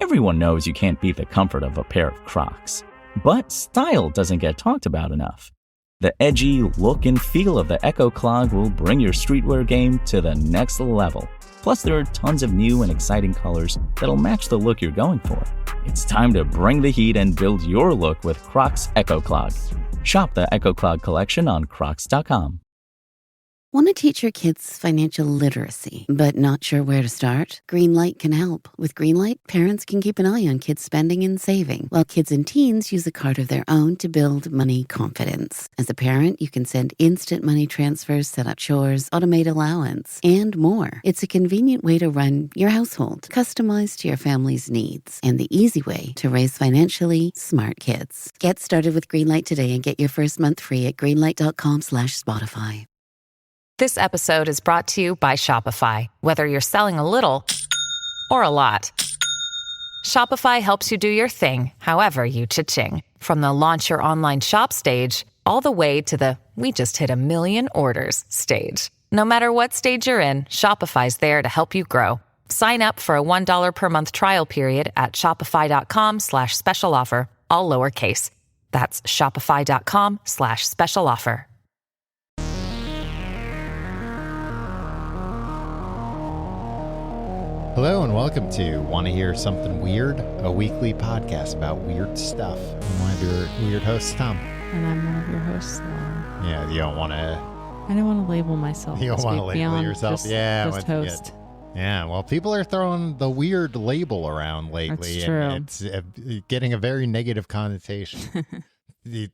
Everyone knows you can't beat the comfort of a pair of Crocs. But style doesn't get talked about enough. The edgy look and feel of the Echo Clog will bring your streetwear game to the next level. Plus, there are tons of new and exciting colors that'll match the look you're going for. It's time to bring the heat and build your look with Crocs Echo Clog. Shop the Echo Clog collection on crocs.com. Want to teach your kids financial literacy, but not sure where to start? Greenlight can help. With Greenlight, parents can keep an eye on kids' spending and saving, while kids and teens use a card of their own to build money confidence. As a parent, you can send instant money transfers, set up chores, automate allowance, and more. It's a convenient way to run your household, customized to your family's needs, and the easy way to raise financially smart kids. Get started with Greenlight today and get your first month free at greenlight.com/Spotify. This episode is brought to you by Shopify. Whether you're selling a little or a lot, Shopify helps you do your thing, however you cha-ching. From the launch your online shop stage, all the way to the we just hit 1 million orders stage. No matter what stage you're in, Shopify's there to help you grow. Sign up for a $1 per month trial period at shopify.com/special offer, all lowercase. That's shopify.com/special offer. Hello and welcome to Want to Hear Something Weird, a weekly podcast about weird stuff. I'm one of your weird hosts, Tom. And I'm one of your hosts, Laura. Yeah, you don't want to... I don't want to label myself. You don't want to label yourself? Just host. Yeah, well, people are throwing the weird label around lately. That's true. And it's getting a very negative connotation.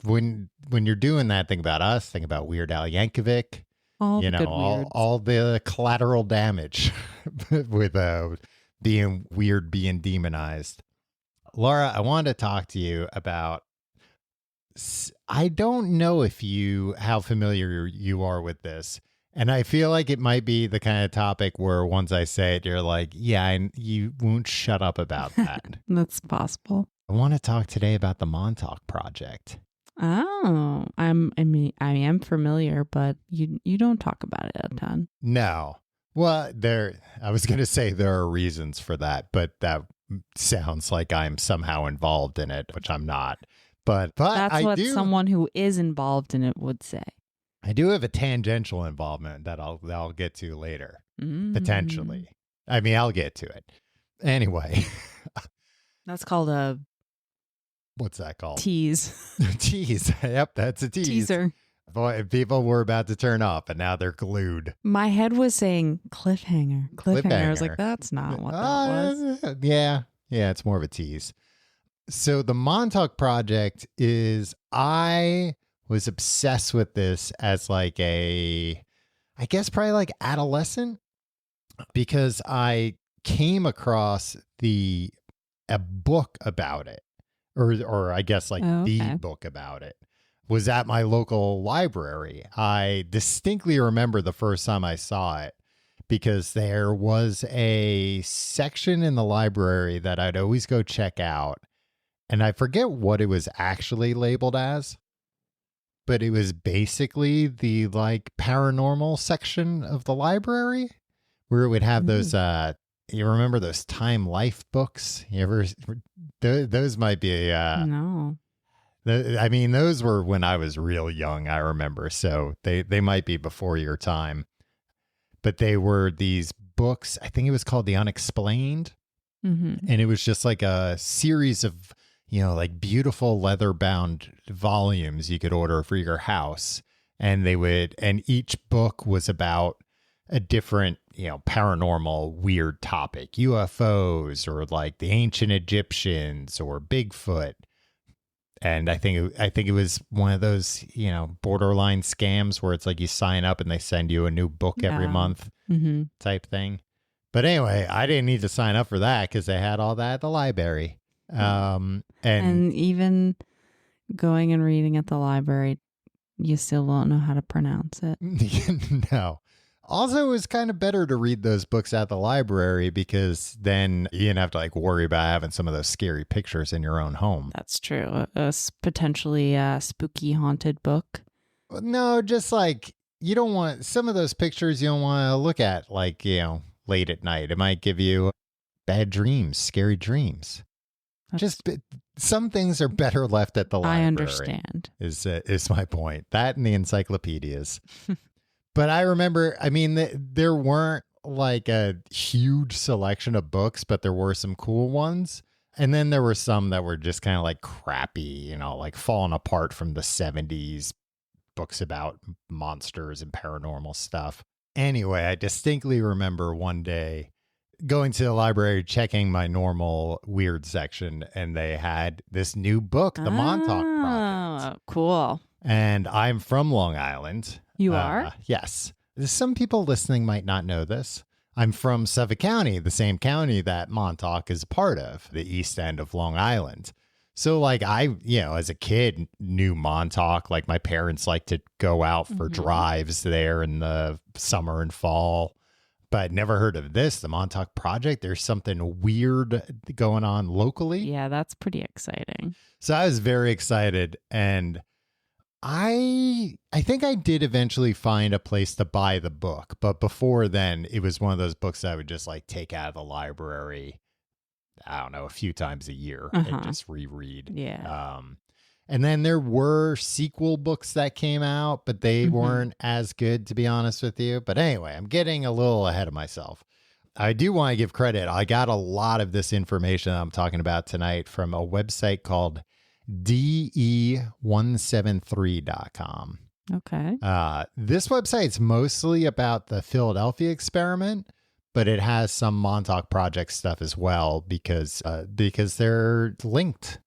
When you're doing that, think about us, think about Weird Al Yankovic. All the collateral damage with being weird, being demonized. Laura, I wanted to talk to you about, I don't know how familiar you are with this. And I feel like it might be the kind of topic where once I say it, you're like, yeah, you won't shut up about that. That's possible. I want to talk today about the Montauk Project. Oh, I am familiar, but you don't talk about it a ton. No. Well, I was going to say there are reasons for that, but that sounds like I'm somehow involved in it, which I'm not. But that's what someone who is involved in it would say. I do have a tangential involvement that I'll get to later, potentially. I mean, I'll get to it. Anyway. That's called a... What's that called? Tease. Tease. Yep, that's a tease. Teaser. Boy, people were about to turn off, and now they're glued. My head was saying cliffhanger. I was like, that's not what that was. Yeah, it's more of a tease. So the Montauk Project I was obsessed with this as I guess probably like adolescent, because I came across a book about it. Or I guess the book about it was at my local library. I distinctly remember the first time I saw it because there was a section in the library that I'd always go check out. And I forget what it was actually labeled as, but it was basically the paranormal section of the library where it would have those, you remember those Time Life books? You ever? Those might be. No. I mean, those were when I was real young, I remember. So they might be before your time. But they were these books. I think it was called The Unexplained. Mm-hmm. And it was just like a series of, beautiful leather-bound volumes you could order for your house. And each book was about a different, paranormal weird topic, UFOs or like the ancient Egyptians or Bigfoot. And I think it was one of those, borderline scams where it's like you sign up and they send you a new book every month type thing. But anyway, I didn't need to sign up for that because they had all that at the library. And even going and reading at the library, you still don't know how to pronounce it. No. Also, it was kind of better to read those books at the library because then you didn't have to worry about having some of those scary pictures in your own home. That's true. A potentially spooky haunted book. No, just you don't want some of those pictures you don't want to look at late at night. It might give you bad dreams, scary dreams. Some things are better left at the library. I understand. Is my point. That and the encyclopedias. But I remember, I mean, there weren't like a huge selection of books, but there were some cool ones. And then there were some that were just kind of like crappy, like falling apart from the 70s, books about monsters and paranormal stuff. Anyway, I distinctly remember one day going to the library, checking my normal weird section, and they had this new book, The Montauk Project. Oh, cool. And I'm from Long Island. You are? Yes. Some people listening might not know this. I'm from Suffolk County, the same county that Montauk is a part of, the east end of Long Island. So like I, as a kid knew Montauk, like my parents liked to go out for drives there in the summer and fall, but never heard of this, the Montauk Project. There's something weird going on locally. Yeah, that's pretty exciting. So I was very excited, and I think I did eventually find a place to buy the book, but before then it was one of those books that I would just like take out of the library, I don't know, a few times a year and just reread. Yeah. And then there were sequel books that came out, but they weren't as good, to be honest with you. But anyway, I'm getting a little ahead of myself. I do want to give credit. I got a lot of this information that I'm talking about tonight from a website called de173.com. Okay. This website's mostly about the Philadelphia experiment, but it has some Montauk Project stuff as well because they're linked,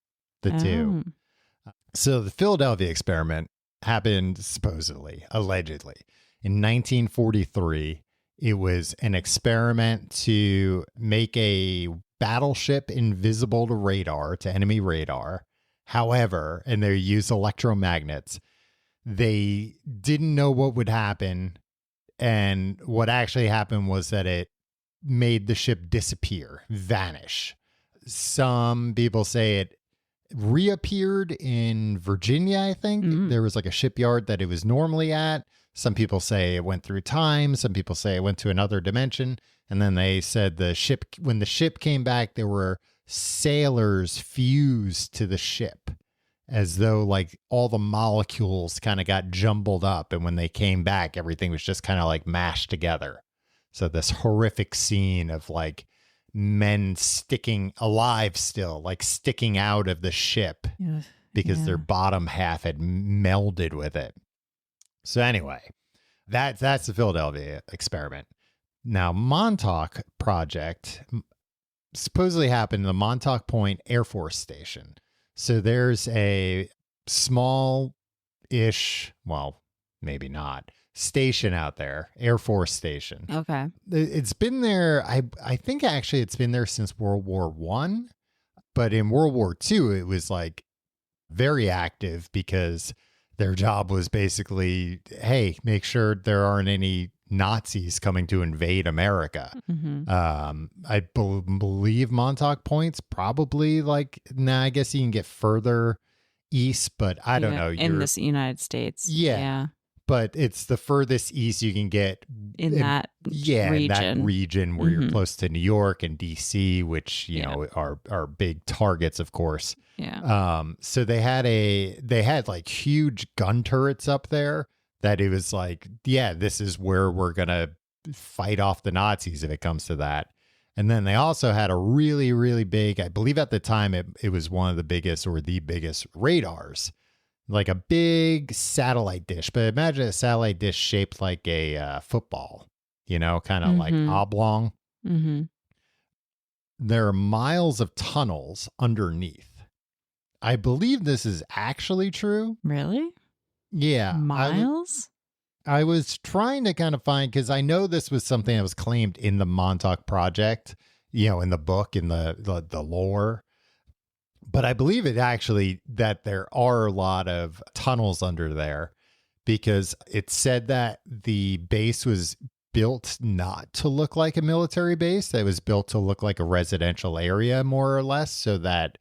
the two. So the Philadelphia experiment happened supposedly, allegedly, in 1943. It was an experiment to make a battleship invisible to radar, to enemy radar. However, and they used electromagnets, they didn't know what would happen. And what actually happened was that it made the ship disappear, vanish. Some people say it reappeared in Virginia, I think. There was like a shipyard that it was normally at. Some people say it went through time. Some people say it went to another dimension. And then they said when the ship came back, there were sailors fused to the ship as though like all the molecules kind of got jumbled up. And when they came back, everything was just kind of like mashed together. So this horrific scene of like men sticking alive still, like sticking out of the ship because their bottom half had melded with it. So anyway, that's the Philadelphia experiment. Now, Montauk Project supposedly happened in the Montauk Point Air Force Station. So there's a small-ish, well, maybe not, station out there, Air Force Station. Okay. It's been there, I think actually it's been there since World War I, but in World War II, it was like very active because their job was basically, hey, make sure there aren't any Nazis coming to invade America. I believe Montauk Point's probably like, I guess you can get further east, but I don't know. In this United States. Yeah. But it's the furthest east you can get in that region. In that region where you're close to New York and DC, which, you know, are big targets, of course. Yeah. So they had like huge gun turrets up there that it was like, yeah, this is where we're going to fight off the Nazis if it comes to that. And then they also had a really, really big, I believe at the time it was one of the biggest or the biggest radars, like a big satellite dish. But imagine a satellite dish shaped like a football, you know, kind of like oblong. There are miles of tunnels underneath. I believe this is actually true. Really? Yeah. Miles? I was trying to kind of find, because I know this was something that was claimed in the Montauk Project, you know, in the book, in the lore. But I believe it actually that there are a lot of tunnels under there, because it said that the base was built not to look like a military base. That it was built to look like a residential area, more or less, so that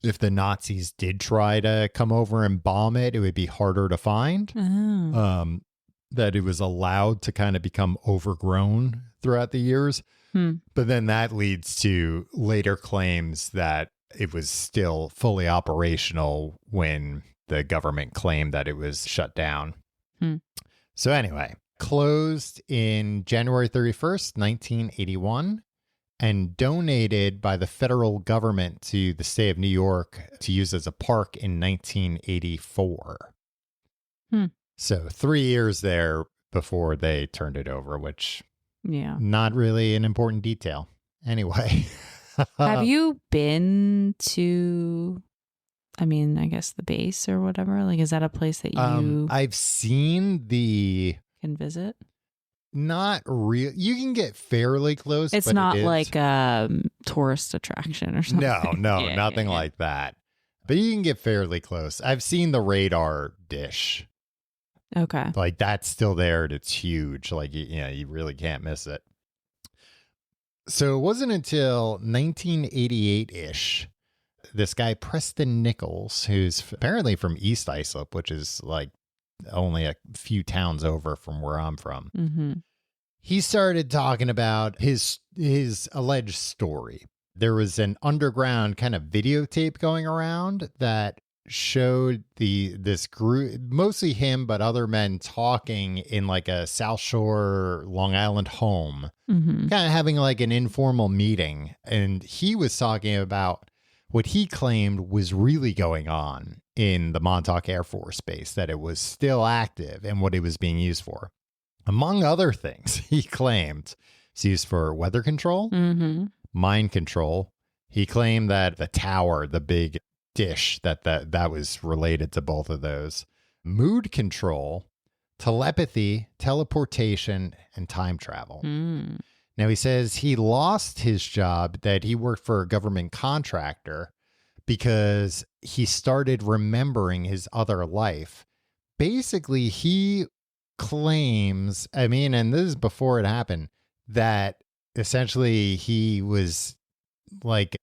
if the Nazis did try to come over and bomb it, it would be harder to find. Oh. That it was allowed to kind of become overgrown throughout the years. But then that leads to later claims that it was still fully operational when the government claimed that it was shut down. So anyway, closed in January 31st, 1981, and donated by the federal government to the state of New York to use as a park in 1984. So 3 years there before they turned it over, which not really an important detail. Anyway. Have you been to, I mean, I guess the base or whatever? Like, is that a place that you I've seen can visit? Not real. You can get fairly close. It's but not it is like a tourist attraction or something. No, Yeah, nothing like that. But you can get fairly close. I've seen the radar dish. Okay. Like that's still there and it's huge. Like, you really can't miss it. So it wasn't until 1988-ish, this guy, Preston Nichols, who's apparently from East Islip, which is like only a few towns over from where I'm from. He started talking about his alleged story. There was an underground kind of videotape going around that showed this group, mostly him, but other men talking in like a South Shore, Long Island home, kind of having like an informal meeting. And he was talking about what he claimed was really going on in the Montauk Air Force Base, that it was still active and what it was being used for. Among other things, he claimed it's used for weather control, mind control. He claimed that the tower, the big dish, that was related to both of those. Mood control, telepathy, teleportation, and time travel. Now, he says he lost his job, that he worked for a government contractor, because he started remembering his other life. Basically, he claims, I mean, and this is before it happened, that essentially he was like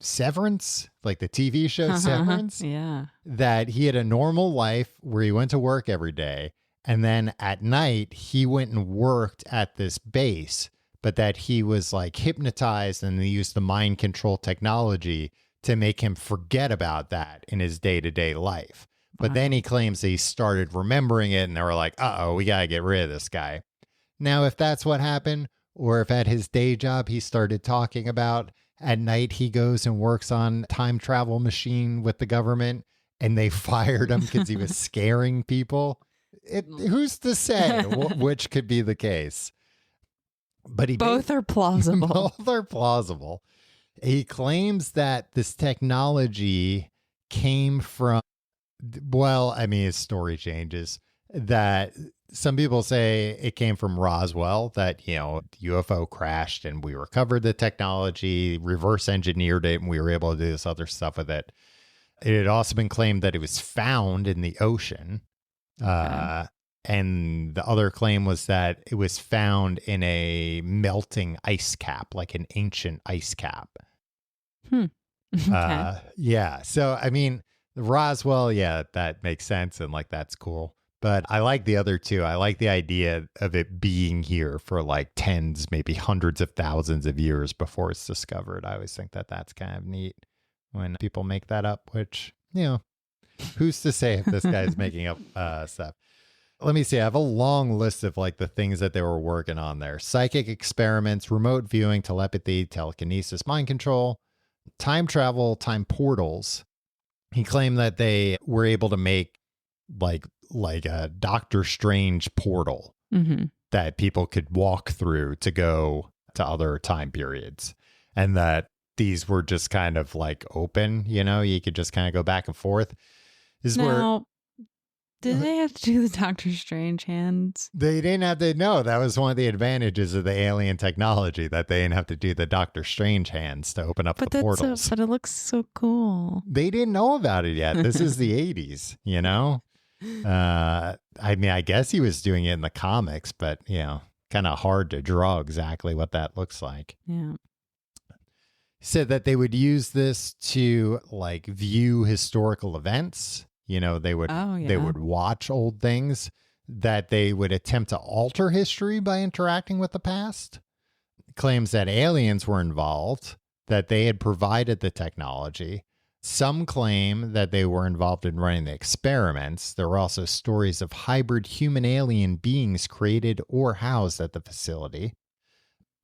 Severance, like the TV show Severance. Yeah. That he had a normal life where he went to work every day. And then at night, he went and worked at this base, but that he was like hypnotized and they used the mind control technology to make him forget about that in his day-to-day life. But then he claims that he started remembering it and they were like, uh-oh, we got to get rid of this guy. Now, if that's what happened, or if at his day job he started talking about at night he goes and works on time travel machine with the government and they fired him because he was scaring people, who's to say which could be the case? But both are plausible. Both are plausible. He claims that this technology came from, well, I mean, his story changes, that some people say it came from Roswell, that, UFO crashed and we recovered the technology, reverse engineered it, and we were able to do this other stuff with it. It had also been claimed that it was found in the ocean. And the other claim was that it was found in a melting ice cap, like an ancient ice cap. Okay. Yeah. So, I mean, Roswell, yeah, that makes sense. And like, that's cool. But I like the other two. I like the idea of it being here for like tens, maybe hundreds of thousands of years before it's discovered. I always think that that's kind of neat when people make that up, which, who's to say if this guy's making up stuff? Let me see. I have a long list of like the things that they were working on there. Psychic experiments, remote viewing, telepathy, telekinesis, mind control, time travel, time portals. He claimed that they were able to make like a Doctor Strange portal that people could walk through to go to other time periods. And that these were just kind of like open, you could just kind of go back and forth. Did they have to do the Doctor Strange hands? They didn't have to. No, that was one of the advantages of the alien technology, that they didn't have to do the Doctor Strange hands to open up the portals. But it looks so cool. They didn't know about it yet. This is the 80s, I mean, I guess he was doing it in the comics, but, kind of hard to draw exactly what that looks like. Yeah. He said that they would use this to like view historical events. They would watch old things, that they would attempt to alter history by interacting with the past. claims that aliens were involved, that they had provided the technology. Some claim that they were involved in running the experiments. There were also stories of hybrid human-alien beings created or housed at the facility.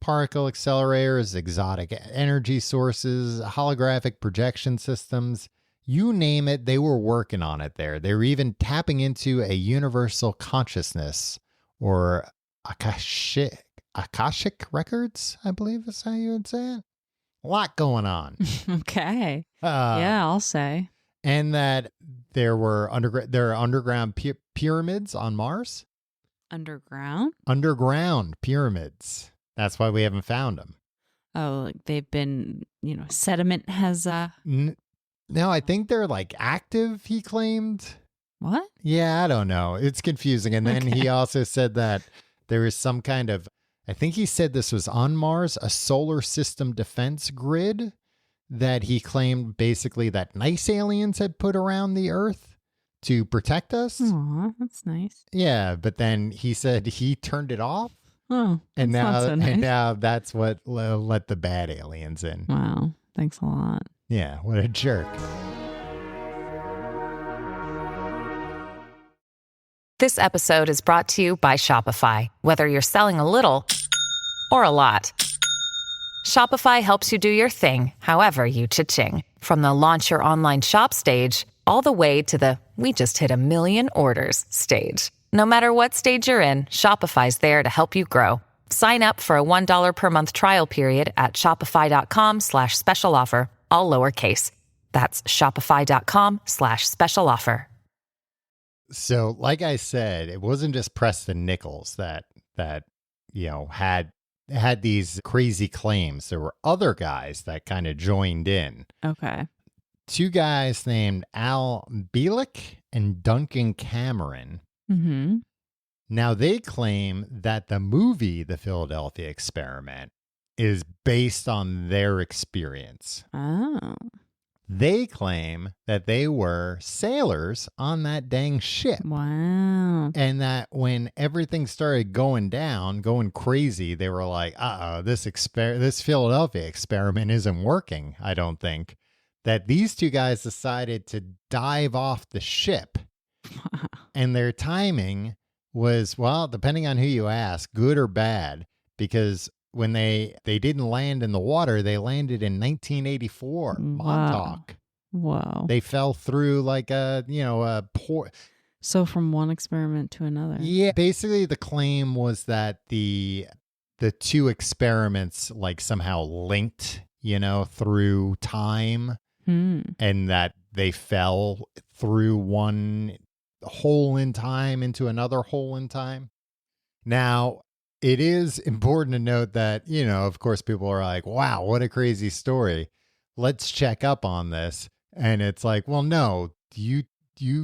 Particle accelerators, exotic energy sources, holographic projection systems. You name it, they were working on it there. They were even tapping into a universal consciousness, or Akashic records, I believe is how you would say it. A lot going on. Okay. Yeah, I'll say. And that there are underground pyramids on Mars. Underground? Underground pyramids. That's why we haven't found them. Oh, like they've been, sediment has... No, I think they're like active, he claimed. What? Yeah, I don't know. It's confusing. And then he also said that there is some kind of, I think he said this was on Mars, a solar system defense grid that he claimed basically that nice aliens had put around the Earth to protect us. Aw, that's nice. Yeah, but then he said he turned it off. Oh, and that's now, not so nice. and now that's what let the bad aliens in. Wow, thanks a lot. Yeah, what a jerk. This episode is brought to you by Shopify. Whether you're selling a little or a lot, Shopify helps you do your thing, however you cha-ching. From the launch your online shop stage, all the way to the we just hit 1 million orders stage. No matter what stage you're in, Shopify's there to help you grow. Sign up for a $1 per month trial period at shopify.com/special offer, all lowercase. That's shopify.com/special offer. So, like I said, it wasn't just Preston Nichols that had these crazy claims. There were other guys that kind of joined in. Okay. 2 guys named Al Bielek and Duncan Cameron. Mm-hmm. Now, they claim that the movie, The Philadelphia Experiment, is based on their experience. Oh. They claim that they were sailors on that dang ship. Wow. And that when everything started going crazy, they were like, this Philadelphia experiment isn't working, I don't think. That these 2 guys decided to dive off the ship. And their timing was, well, depending on who you ask, good or bad, because when they didn't land in the water, they landed in 1984, Montauk. Whoa. They fell through like a port. So from one experiment to another. Yeah, basically the claim was that the 2 experiments like somehow linked, through time, and that they fell through one hole in time into another hole in time. Now, it is important to note that, of course, people are like, wow, what a crazy story. Let's check up on this. And it's like, well, no, you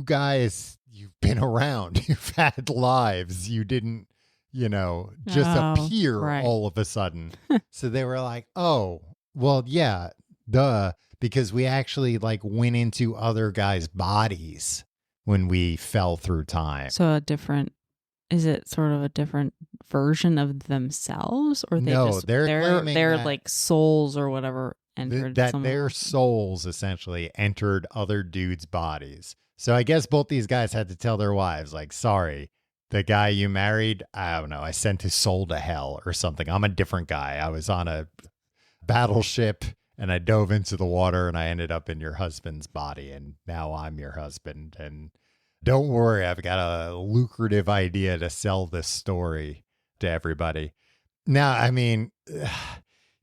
guys, you've been around. You've had lives. You didn't, just appear right. all of a sudden. So they were like, oh, well, yeah, duh. Because we actually went into other guys' bodies when we fell through time. So is it sort of a different version of themselves, or they're like souls or whatever entered their souls essentially entered other dudes' bodies. So I guess both these guys had to tell their wives, like, sorry, the guy you married, I don't know, I sent his soul to hell or something. I'm a different guy. I was on a battleship and I dove into the water and I ended up in your husband's body, and now I'm your husband. And don't worry, I've got a lucrative idea to sell this story to everybody. Now, I mean,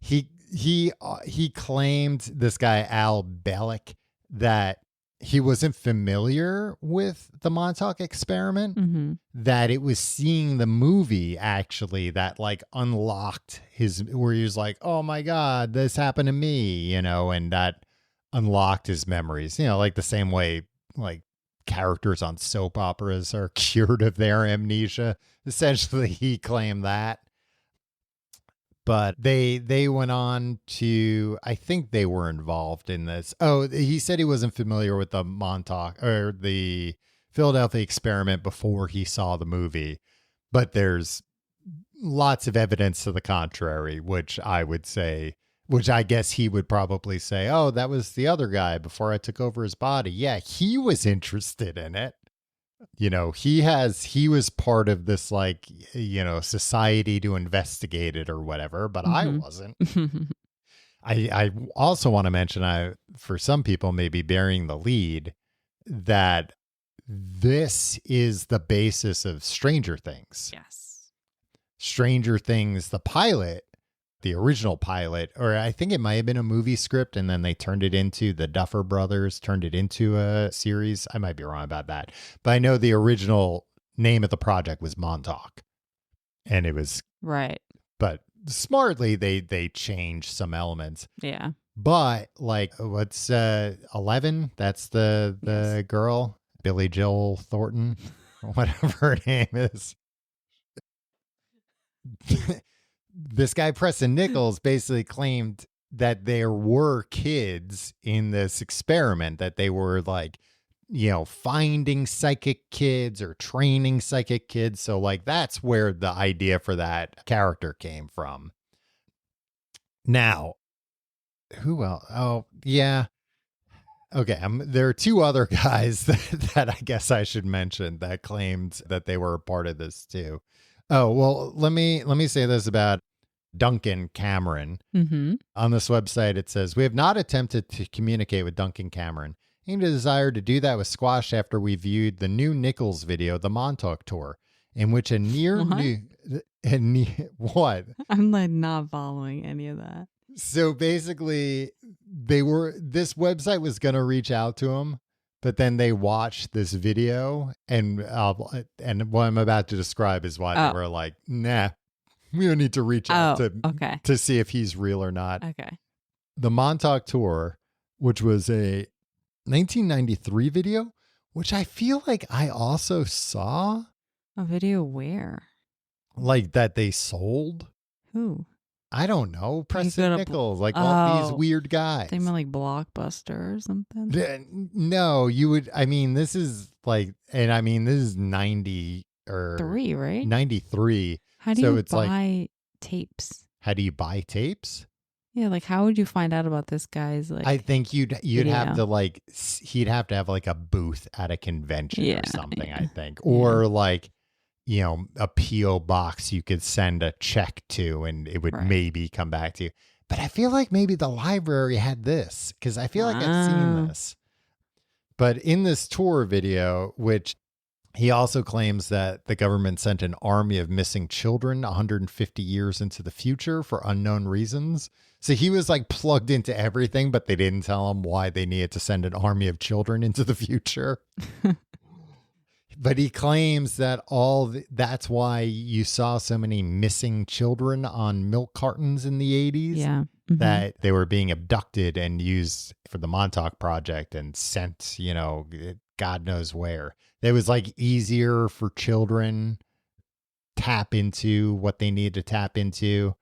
he claimed, this guy Al Bielek, that he wasn't familiar with the Montauk experiment, that it was seeing the movie actually that unlocked where he was like, oh my God, this happened to me, and that unlocked his memories, like the same way characters on soap operas are cured of their amnesia. Essentially, he claimed that. But they went on to, I think they were involved in this. Oh, he said he wasn't familiar with the Montauk or the Philadelphia experiment before he saw the movie. But there's lots of evidence to the contrary, which I guess he would probably say, oh, that was the other guy before I took over his body. Yeah, he was interested in it. He was part of this, like, society to investigate it or whatever, but I wasn't. I also want to mention, for some people maybe bearing the lead, that this is the basis of Stranger Things. Yes. Stranger Things, the pilot, the original pilot, or I think it might have been a movie script, and then they turned it into, the Duffer Brothers turned it into a series. I might be wrong about that, but I know the original name of the project was Montauk, and it was right. But smartly, they changed some elements. Yeah. But like, what's 11? That's the girl, Billy Joel Thornton, or whatever her name is. This guy, Preston Nichols, basically claimed that there were kids in this experiment, that they were like, finding psychic kids or training psychic kids. So like, that's where the idea for that character came from. Now, who else? Oh, yeah. Okay. There are two other guys that I guess I should mention that claimed that they were a part of this too. Oh, well, let me say this about Duncan Cameron. Mm-hmm. On this website, it says, we have not attempted to communicate with Duncan Cameron. Any desire to do that was squashed after we viewed the new Nichols video, The Montauk Tour, in which a what? I'm like not following any of that. So basically, this website was going to reach out to him, but then they watched this video, and what I'm about to describe is why they were like, nah, we don't need to reach out to see if he's real or not. Okay. The Montauk Tour, which was a 1993 video, which I feel like I also saw. A video where? Like that they sold? Who? I don't know. Preston Nichols, all these weird guys. They meant like Blockbuster or something? No, you would. I mean, this is like, and I mean, this is 90 or 3, right? 93. How do you buy tapes? How do you buy tapes? Yeah, like how would you find out about this guy's like? I think you'd video? have to he'd have to have like a booth at a convention or something. Yeah. I think, or like, a P.O. box you could send a check to, and it would maybe come back to you. But I feel like maybe the library had this, because I feel like I've seen this. But in this tour video, which he also claims that the government sent an army of missing children 150 years into the future for unknown reasons. So he was like plugged into everything, but they didn't tell him why they needed to send an army of children into the future. But he claims that that's why you saw so many missing children on milk cartons in the 80s. Yeah. Mm-hmm. That they were being abducted and used for the Montauk Project and sent, God knows where. It was like easier for children tap into what they need to tap into.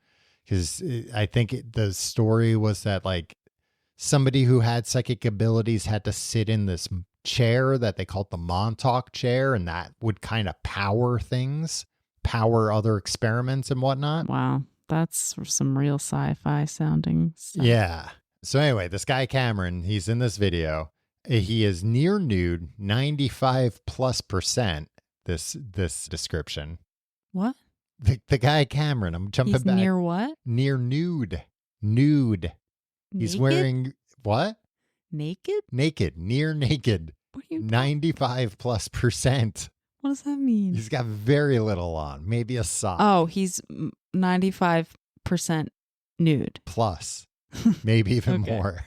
Because I think the story was that like somebody who had psychic abilities had to sit in this chair that they called the Montauk chair, and that would kind of power other experiments and whatnot. Wow. That's some real sci-fi sounding stuff. Yeah. So anyway, this guy Cameron, he's in this video. He is near nude, 95+%. This description. What? The guy Cameron. I'm jumping He's back. Near what? Near nude. Nude. He's Naked? wearing what? Naked? Naked. Near naked. What are you 95+%. What does that mean? He's got very little on. Maybe a sock. Oh, he's 95% nude. Plus. Maybe even more.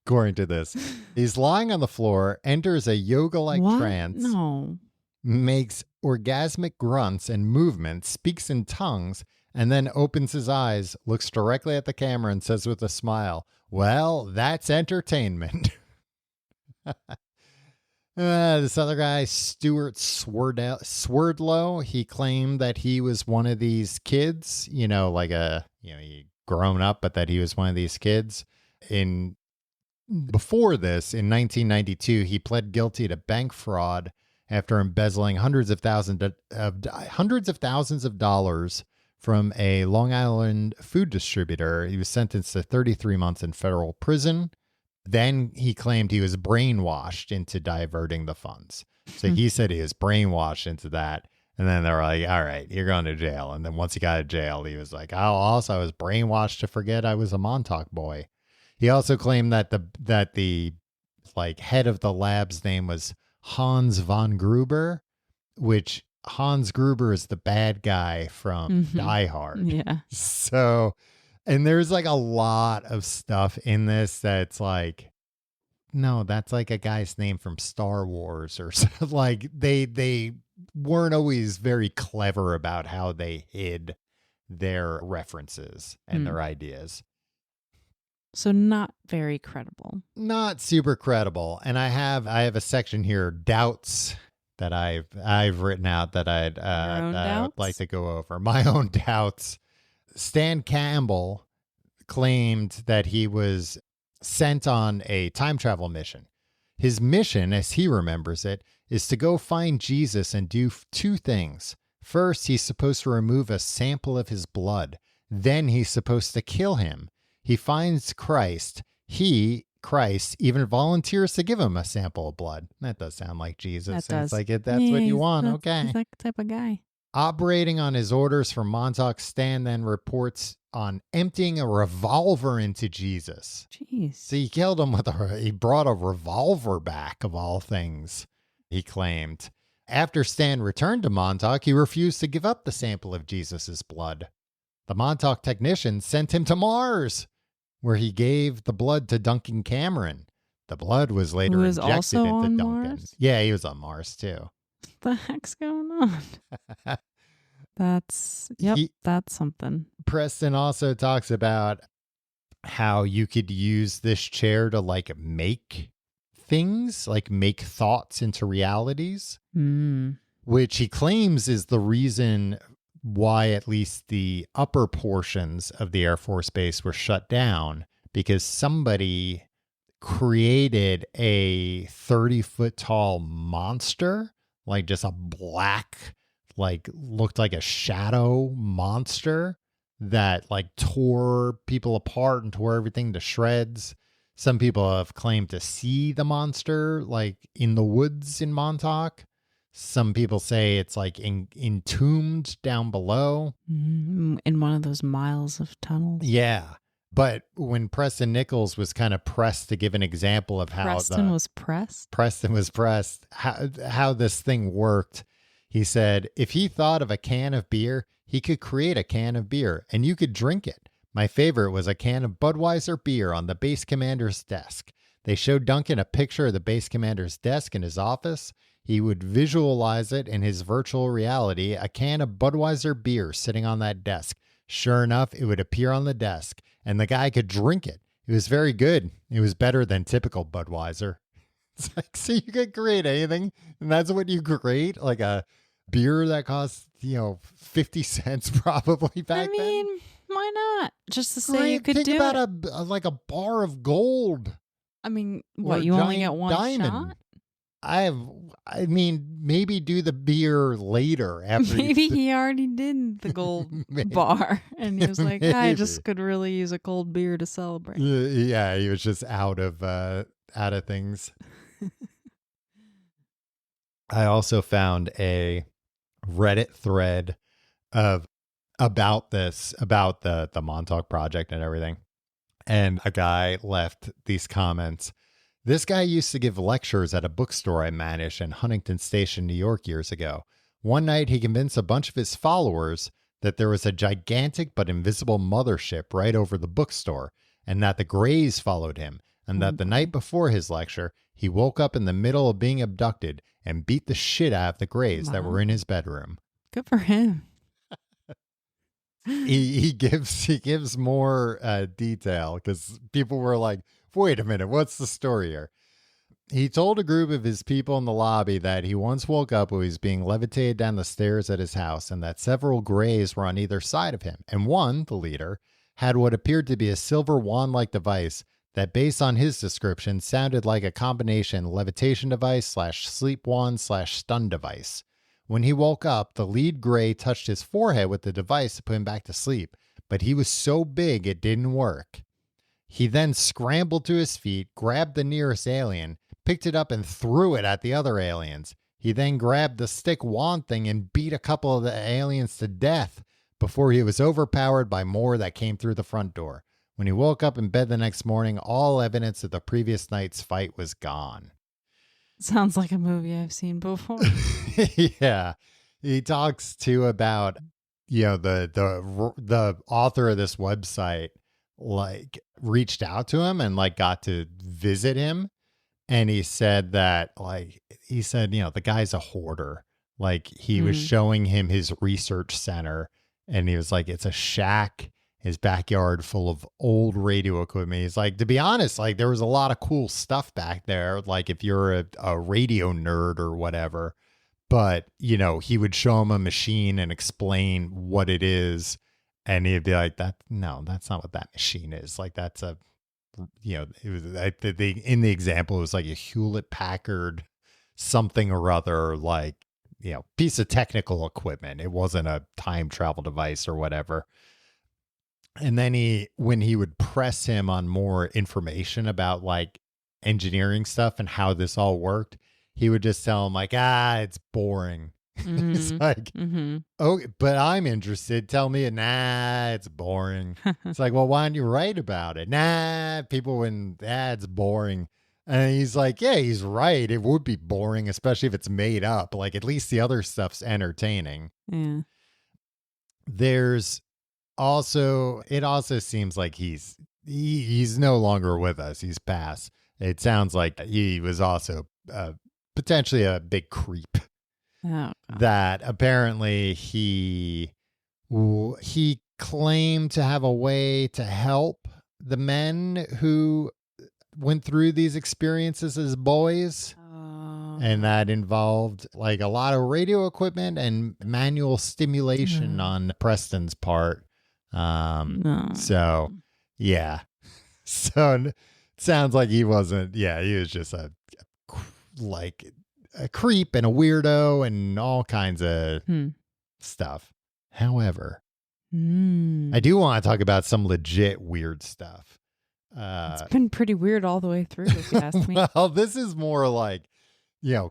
According to this. He's lying on the floor, enters a yoga-like trance. No. Makes orgasmic grunts and movements, speaks in tongues, and then opens his eyes, looks directly at the camera, and says with a smile, well, that's entertainment. This other guy, Stuart Swerdlow, he claimed that he was one of these kids, he grown up, but that he was one of these kids. Before this, in 1992, he pled guilty to bank fraud after embezzling hundreds of thousands of dollars from a Long Island food distributor. He was sentenced to 33 months in federal prison. Then he claimed he was brainwashed into diverting the funds. So he said he was brainwashed into that. And then they were like, all right, you're going to jail. And then once he got to jail, he was like, oh, also I was brainwashed to forget I was a Montauk boy. He also claimed that the like head of the lab's name was Hans von Gruber, which Hans Gruber is the bad guy from Die Hard. Yeah. So, and there's like a lot of stuff in this that's like, no, that's like a guy's name from Star Wars or something. Like they weren't always very clever about how they hid their references and their ideas. So not very credible. Not super credible. And I have a section here, doubts, that I've written out that I would like to go over. My own doubts. Stan Campbell claimed that he was sent on a time travel mission. His mission, as he remembers it, is to go find Jesus and do two things. First, he's supposed to remove a sample of his blood. Then he's supposed to kill him. He finds Christ. Christ, even volunteers to give him a sample of blood. That does sound like Jesus. That does. It's like, that's what you want. Okay. He's that type of guy. Operating on his orders from Montauk, Stan then reports on emptying a revolver into Jesus. Jeez. So he killed him he brought a revolver back, of all things, he claimed. After Stan returned to Montauk, he refused to give up the sample of Jesus's blood. The Montauk technician sent him to Mars, where he gave the blood to Duncan Cameron. The blood was later injected also into on Duncan. Mars? Yeah, he was on Mars too. What the heck's going on? That's something. Preston also talks about how you could use this chair to like make things, like make thoughts into realities, which he claims is the reason why at least the upper portions of the Air Force Base were shut down, because somebody created a 30-foot tall monster, like just a black, like looked like a shadow monster that like tore people apart and tore everything to shreds. Some people have claimed to see the monster like in the woods in Montauk. Some people say it's like entombed down below. In one of those miles of tunnels. Yeah. But when Preston Nichols was kind of pressed to give an example of how Preston was pressed, how this thing worked, he said, if he thought of a can of beer, he could create a can of beer and you could drink it. My favorite was a can of Budweiser beer on the base commander's desk. They showed Duncan a picture of the base commander's desk in his office. He would visualize it in his virtual reality, a can of Budweiser beer sitting on that desk. Sure enough, it would appear on the desk, and the guy could drink it. It was very good. It was better than typical Budweiser. It's like, so you could create anything, and that's what you create? Like a beer that costs, 50 cents probably back then? Why not? Just to say you could do it. Think about a bar of gold. I mean, what, you only get one diamond shot? Maybe do the beer later after. Maybe he already did the gold bar, and he was like, I just could really use a cold beer to celebrate. Yeah, he was just out of things. I also found a Reddit thread about the Montauk Project and everything, and a guy left these comments. This guy used to give lectures at a bookstore I managed in Huntington Station, New York years ago. One night, he convinced a bunch of his followers that there was a gigantic but invisible mothership right over the bookstore, and that the Greys followed him, and that the night before his lecture, he woke up in the middle of being abducted and beat the shit out of the Greys that were in his bedroom. Good for him. He gives more detail, because people were like, wait a minute, what's the story here? He told a group of his people in the lobby that he once woke up while he was being levitated down the stairs at his house, and that several Greys were on either side of him. And one, the leader, had what appeared to be a silver wand-like device that, based on his description, sounded like a combination levitation device / sleep wand / stun device. When he woke up, the lead gray touched his forehead with the device to put him back to sleep, but he was so big it didn't work. He then scrambled to his feet, grabbed the nearest alien, picked it up and threw it at the other aliens. He then grabbed the stick wand thing and beat a couple of the aliens to death before he was overpowered by more that came through the front door. When he woke up in bed the next morning, all evidence of the previous night's fight was gone. Sounds like a movie I've seen before. Yeah. He talks too about, the author of this website, like, reached out to him and like got to visit him. And he said that, the guy's a hoarder. Like, he was showing him his research center, and he was like, it's a shack, his backyard full of old radio equipment. He's like, to be honest, like, there was a lot of cool stuff back there. Like, if you're a radio nerd or whatever, but, he would show him a machine and explain what it is. And he'd be like, that's not what that machine is. Like, that's a, it was in the example, it was like a Hewlett Packard something or other, like, piece of technical equipment. It wasn't a time travel device or whatever. And then when he would press him on more information about like engineering stuff and how this all worked, he would just tell him like, it's boring. It's like, oh, but I'm interested. Tell me, it's boring. It's like, well, why don't you write about it? People wouldn't, it's boring. And he's like, yeah, he's right. It would be boring, especially if it's made up. Like, at least the other stuff's entertaining. Yeah. It also seems like he's no longer with us. He's passed. It sounds like he was also potentially a big creep. Oh, that apparently he claimed to have a way to help the men who went through these experiences as boys. And that involved like a lot of radio equipment and manual stimulation on Preston's part. So yeah. So it sounds like he wasn't, he was just a creep and a weirdo and all kinds of stuff. However, I do want to talk about some legit weird stuff. It's been pretty weird all the way through, if you ask me. Well, this is more like,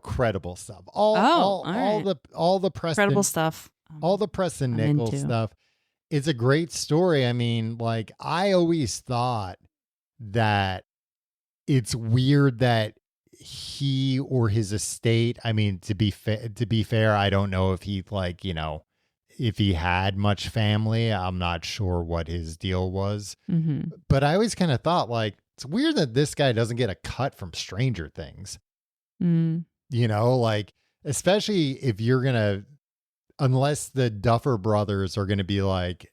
credible stuff. All the Preston credible stuff. All the Preston Nichols stuff. It's a great story. I mean, like, I always thought that it's weird that he or his estate, I mean, to be fair, I don't know if he if he had much family. I'm not sure what his deal was. But I always kind of thought, like, it's weird that this guy doesn't get a cut from Stranger Things. Like, especially if you're going to, unless the Duffer Brothers are going to be like,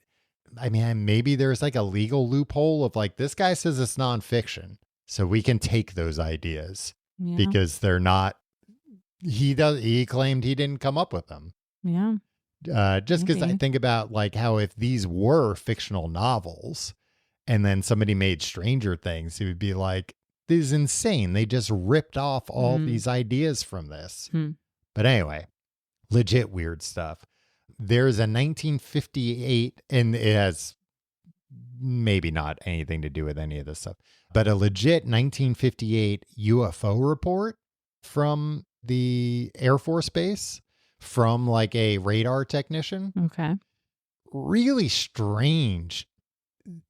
I mean, maybe there's like a legal loophole of like, this guy says it's nonfiction, so we can take those ideas because they're not, he claimed he didn't come up with them. Yeah. Just because I think about like how if these were fictional novels and then somebody made Stranger Things, it would be like, this is insane. They just ripped off all these ideas from this. But anyway, legit weird stuff. There's a 1958, and it has maybe not anything to do with any of this stuff, but a legit 1958 UFO report from the Air Force Base from like a radar technician. Okay. Really strange.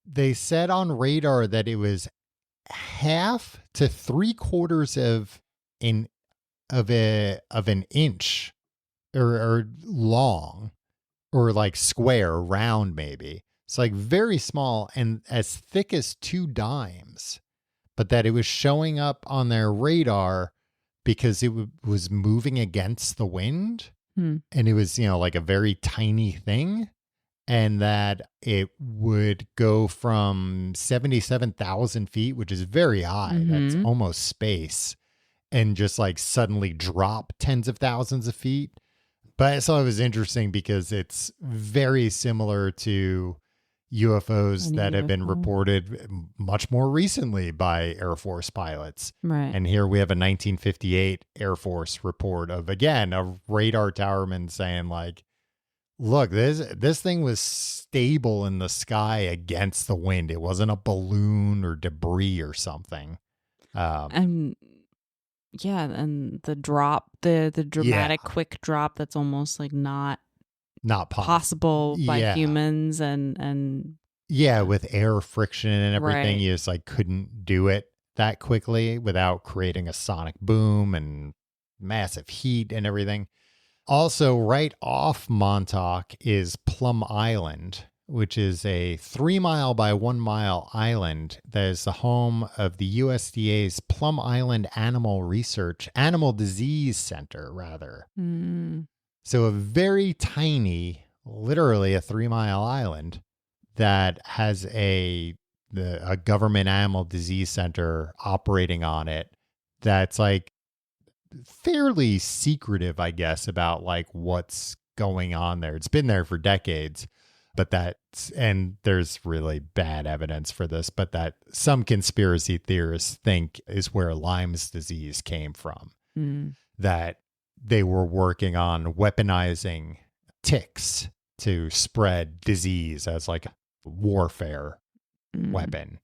They said on radar that it was 1/2 to 3/4 of an inch or long, or like square, round maybe. It's like very small and as thick as 2 dimes, but that it was showing up on their radar because it was moving against the wind. And it was, like a very tiny thing, and that it would go from 77,000 feet, which is very high. That's almost space, and just like suddenly drop tens of thousands of feet. But I thought it was interesting because it's very similar to, UFOs that have been reported much more recently by Air Force pilots. Right. And here we have a 1958 Air Force report of, again, a radar towerman saying like, look, this thing was stable in the sky against the wind. It wasn't a balloon or debris or something. And the drop, the dramatic quick drop that's almost like not possible by humans and with air friction and everything, you just like couldn't do it that quickly without creating a sonic boom and massive heat and everything. Also, right off Montauk is Plum Island, which is a 3-mile by 1-mile island that is the home of the USDA's Plum Island Animal Disease Center, rather. So a very tiny, literally a 3-mile island that has a government animal disease center operating on it that's like fairly secretive, I guess, about like what's going on there. It's been there for decades, and there's really bad evidence for this, but that some conspiracy theorists think is where Lyme's disease came from. That they were working on weaponizing ticks to spread disease as like a warfare weapon.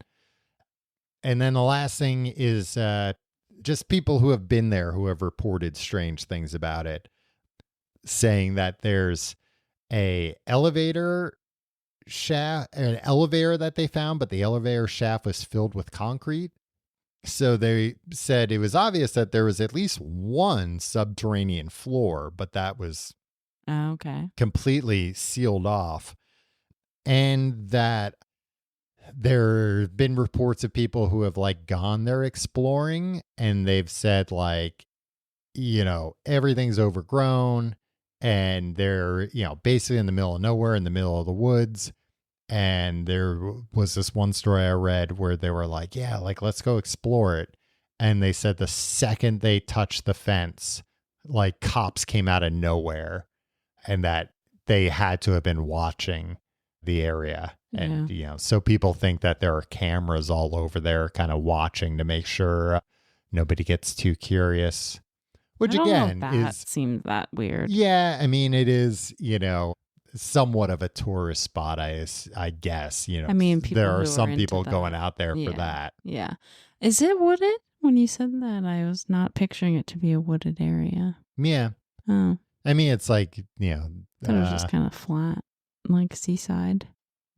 And then the last thing is just people who have been there, who have reported strange things about it, saying that there's an elevator that they found, but the elevator shaft was filled with concrete. So they said it was obvious that there was at least one subterranean floor, but that was completely sealed off. And that there have been reports of people who have like gone there exploring, and they've said like, everything's overgrown and they're, basically in the middle of nowhere, in the middle of the woods. And there was this one story I read where they were like, let's go explore it. And they said the second they touched the fence, like cops came out of nowhere, and that they had to have been watching the area. And, so people think that there are cameras all over there kind of watching to make sure nobody gets too curious, which again seems that weird. Yeah. I mean, it is, somewhat of a tourist spot, I guess. I mean, there are some people going out there for that. Yeah. Is it wooded? When you said that, I was not picturing it to be a wooded area. Yeah. Oh. I mean, it's like, it was just kind of flat, like seaside.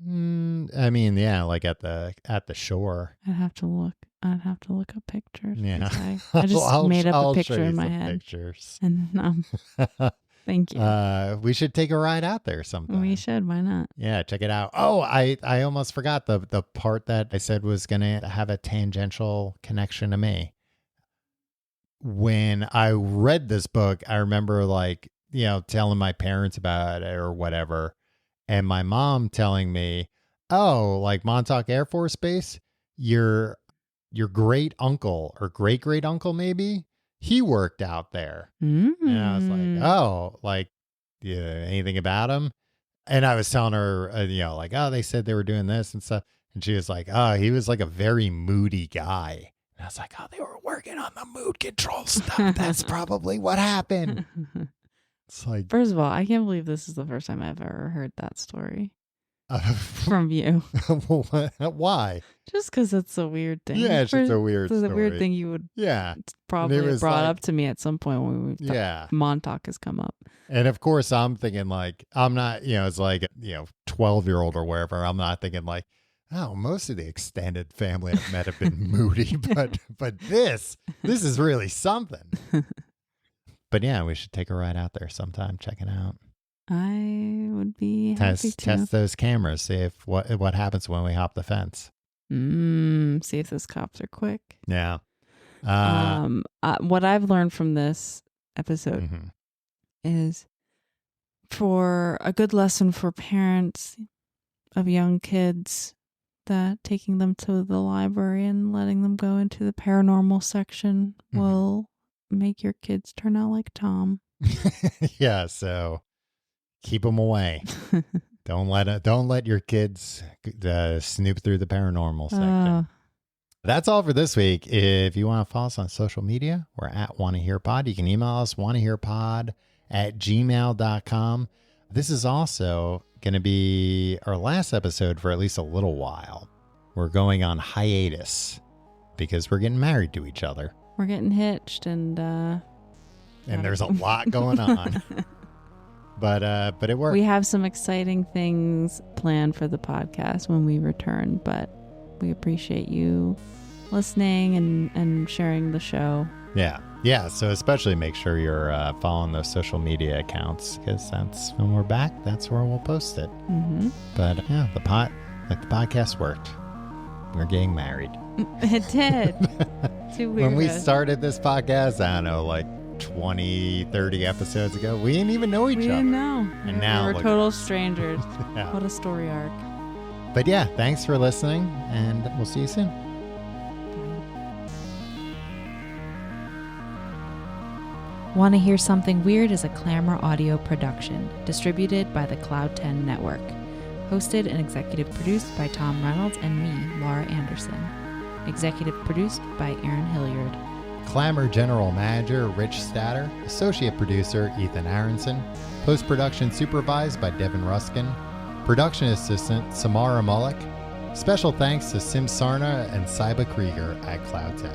I mean, yeah, like at the shore. I'd have to look up pictures. Yeah. I just made up a picture in my head. Pictures. And thank you. We should take a ride out there sometime. We should. Why not? Yeah, check it out. Oh, I almost forgot the part that I said was going to have a tangential connection to me. When I read this book, I remember like, telling my parents about it or whatever. And my mom telling me, oh, like Montauk Air Force Base, your great uncle or great great uncle, maybe, he worked out there. And I was like, oh, like, anything about him? And I was telling her, like, oh, they said they were doing this and stuff. And she was like, oh, he was like a very moody guy. And I was like, oh, they were working on the mood control stuff. That's probably what happened. It's like, first of all, I can't believe this is the first time I've ever heard that story from you. Why? Just because it's a weird thing. Yeah, it's just a weird story. It's a weird thing you would probably have brought up to me at some point when Montauk has come up. And of course, I'm thinking like, I'm not, it's like, 12-year-old or wherever. I'm not thinking like, oh, most of the extended family I've met have been moody, but this is really something. But yeah, we should take a ride out there sometime, check it out. I would be happy to. Test those cameras, see if what happens when we hop the fence. See if those cops are quick. Yeah. What I've learned from this episode is, for a good lesson for parents of young kids, that taking them to the library and letting them go into the paranormal section will make your kids turn out like Tom. Yeah, so keep them away. Don't let your kids snoop through the paranormal section. That's all for this week. If you want to follow us on social media, we're at wannahearpod. You can email us wannahearpod@gmail.com. This is also going to be our last episode for at least a little while. We're going on hiatus because we're getting married to each other. We're getting hitched and there's a lot going on. But it worked. We have some exciting things planned for the podcast when we return, but we appreciate you listening and sharing the show. Yeah. So especially make sure you're following those social media accounts, because that's when we're back. That's where we'll post it. Mm-hmm. But yeah, the podcast worked. We're getting married. It did. Too weird. When we started this podcast, I don't know, like 20, 30 episodes ago, we didn't even know each other. We didn't know. And now we're total strangers. Yeah. What a story arc. But yeah, thanks for listening, and we'll see you soon. Want to Hear Something Weird is a Clamor audio production, distributed by the Cloud 10 Network. Hosted and executive produced by Tom Reynolds and me, Laura Anderson. Executive produced by Aaron Hilliard. Clamor General Manager Rich Statter. Associate Producer Ethan Aronson. Post-production supervised by Devin Ruskin. Production Assistant Samara Mullick. Special thanks to Sim Sarna and Saiba Krieger at Cloud 10.